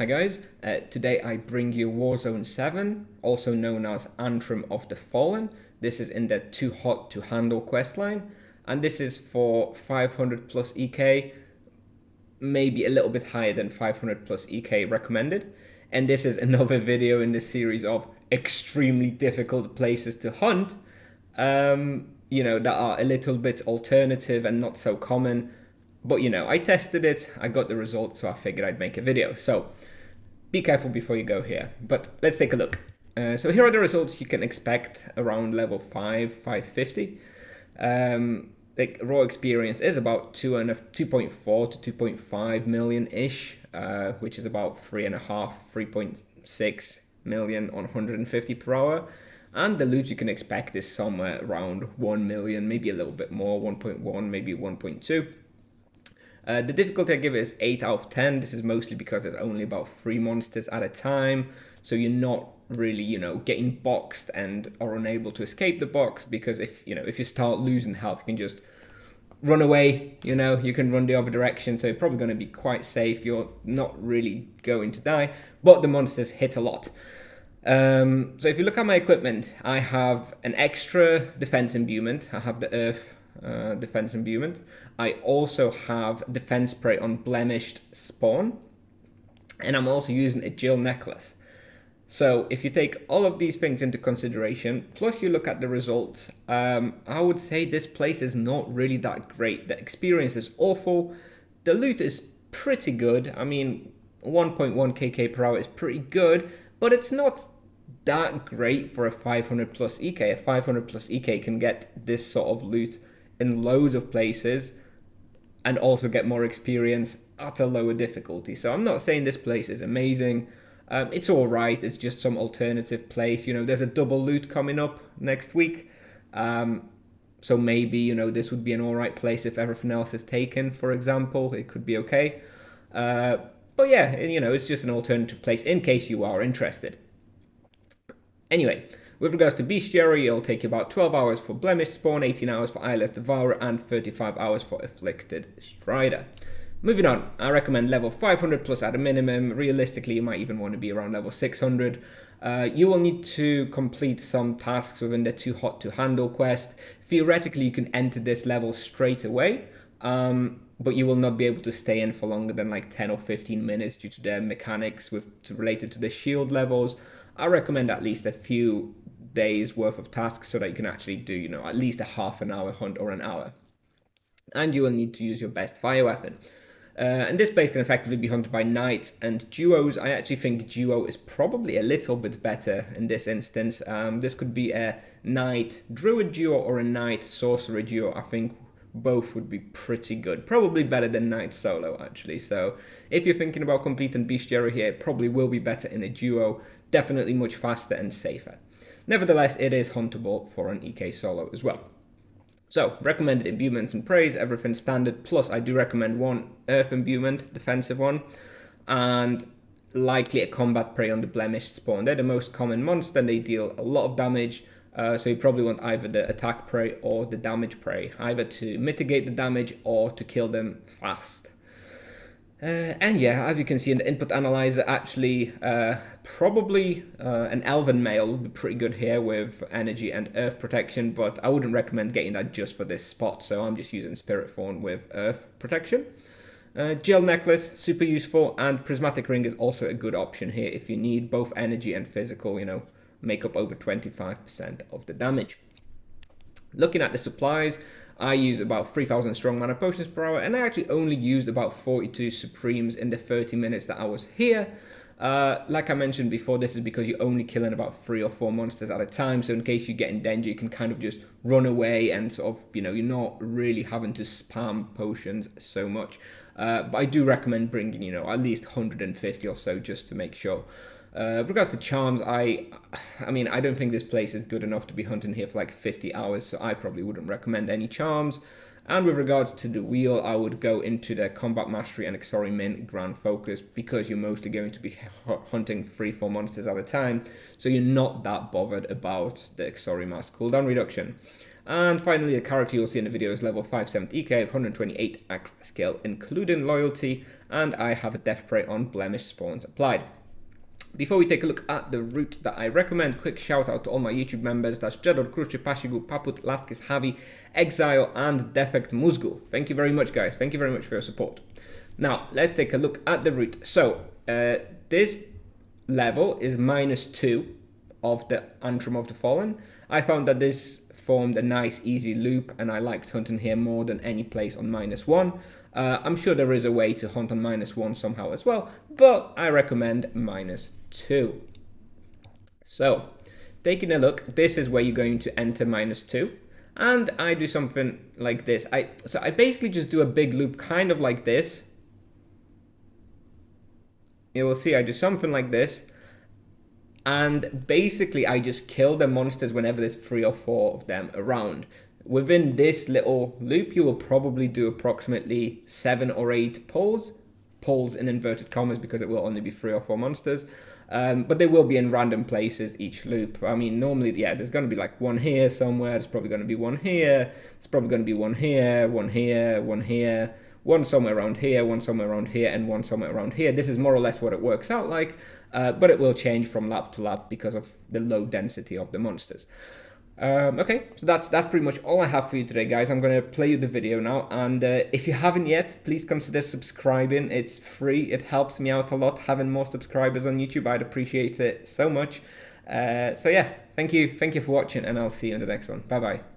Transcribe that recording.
Hi guys, today I bring you Warzone 7, also known as Antrum of the Fallen. This is in the Too Hot to Handle questline, and this is for 500 plus EK, maybe a little bit higher than 500 plus EK recommended. And this is another video in the series of extremely difficult places to hunt, that are a little bit alternative and not so common. But I tested it, I got the results, so I figured I'd make a video. So be careful before you go here, but let's take a look. So here are the results you can expect around level 5, 550. Like raw experience is about 2.4 to 2.5 million-ish, which is about 3.5, 3.6 million on 150 per hour. And the loot you can expect is somewhere around 1 million, maybe a little bit more, 1.1, maybe 1.2. The difficulty I give is 8 out of 10. This is mostly because there's only about 3 monsters at a time. So you're not really, getting boxed and are unable to escape the box, because if you start losing health, you can just run away, you can run the other direction. So you're probably going to be quite safe. You're not really going to die, but the monsters hit a lot. So if you look at my equipment, I have an extra defense imbuement. I have the earth defense imbuement. I also have defense spray on blemished spawn, and I'm also using a Jill necklace. So if you take all of these things into consideration, plus you look at the results, I would say this place is not really that great. The experience is awful. The loot is pretty good. I mean, 1.1 kk per hour is pretty good, but it's not that great for a 500 plus EK. A 500 plus EK can get this sort of loot in loads of places and also get more experience at a lower difficulty. So I'm not saying this place is amazing. It's all right. It's just some alternative place. There's a double loot coming up next week. So maybe, this would be an all right place if everything else is taken, for example. It could be okay. But yeah, it's just an alternative place in case you are interested. Anyway, with regards to Bestiary, it'll take you about 12 hours for Blemished Spawn, 18 hours for Eyeless Devourer, and 35 hours for Afflicted Strider. Moving on, I recommend level 500 plus at a minimum. Realistically, you might even want to be around level 600. You will need to complete some tasks within the Too Hot to Handle quest. Theoretically, you can enter this level straight away, but you will not be able to stay in for longer than like 10 or 15 minutes due to their mechanics related to the shield levels. I recommend at least a few days worth of tasks so that you can actually do, at least a half an hour hunt or an hour. And you will need to use your best fire weapon. And this place can effectively be hunted by knights and duos. I actually think duo is probably a little bit better in this instance. This could be a knight druid duo or a knight sorcerer duo. I think both would be pretty good. Probably better than knight solo, actually. So if you're thinking about completing Bestiary here, it probably will be better in a duo. Definitely much faster and safer. Nevertheless, it is huntable for an EK solo as well. So, recommended imbuements and praise, everything standard, plus I do recommend one earth imbuement, defensive one, and likely a combat prey on the blemished spawn. They're the most common monster and they deal a lot of damage, so you probably want either the attack prey or the damage prey, either to mitigate the damage or to kill them fast. And yeah, as you can see in the input analyzer, actually, probably an elven male would be pretty good here with energy and earth protection, but I wouldn't recommend getting that just for this spot, so I'm just using Spirit Fawn with earth protection. Gel necklace, super useful, and prismatic ring is also a good option here if you need both energy and physical, make up over 25% of the damage. Looking at the supplies, I use about 3,000 strong mana potions per hour, and I actually only used about 42 supremes in the 30 minutes that I was here. Like I mentioned before, this is because you're only killing about 3 or 4 monsters at a time, so in case you get in danger, you can kind of just run away and sort of, you're not really having to spam potions so much. But I do recommend bringing, at least 150 or so just to make sure. With regards to charms, I mean, I don't think this place is good enough to be hunting here for like 50 hours, so I probably wouldn't recommend any charms. And with regards to the wheel, I would go into the Combat Mastery and Exori Min Grand Focus, because you're mostly going to be hunting 3-4 monsters at a time, so you're not that bothered about the Exori Mask cooldown reduction. And finally, the character you'll see in the video is level 570 EK of 128 axe skill, including loyalty, and I have a death ray on blemish spawns applied. Before we take a look at the route that I recommend, quick shout out to all my YouTube members. That's Jedor, Kruszy, Pashigu, Paput, Laskis, Javi, Exile, and Defect Muzgu. Thank you very much, guys. Thank you very much for your support. Now, let's take a look at the route. So, this level is -2 of the Antrum of the Fallen. I found that this formed a nice, easy loop, and I liked hunting here more than any place on -1. I'm sure there is a way to hunt on -1 somehow as well, but I recommend -2. So, taking a look, this is where you're going to enter -2, and I do something like this. So I basically just do a big loop, kind of like this. You will see I do something like this, and basically I just kill the monsters whenever there's 3 or 4 of them around. Within this little loop, you will probably do approximately 7 or 8 pulls in inverted commas, because it will only be 3 or 4 monsters, but they will be in random places each loop. I mean, normally, yeah, there's going to be like one here somewhere, there's probably going to be one here, there's probably going to be one here, one here, one here, one somewhere around here, one somewhere around here, and one somewhere around here. This is more or less what it works out like, but it will change from lap to lap because of the low density of the monsters. Okay, so that's pretty much all I have for you today, guys. I'm going to play you the video now, and if you haven't yet, please consider subscribing. It's free. It helps me out a lot having more subscribers on YouTube. I'd appreciate it so much. So yeah, thank you for watching, and I'll see you in the next one. Bye bye.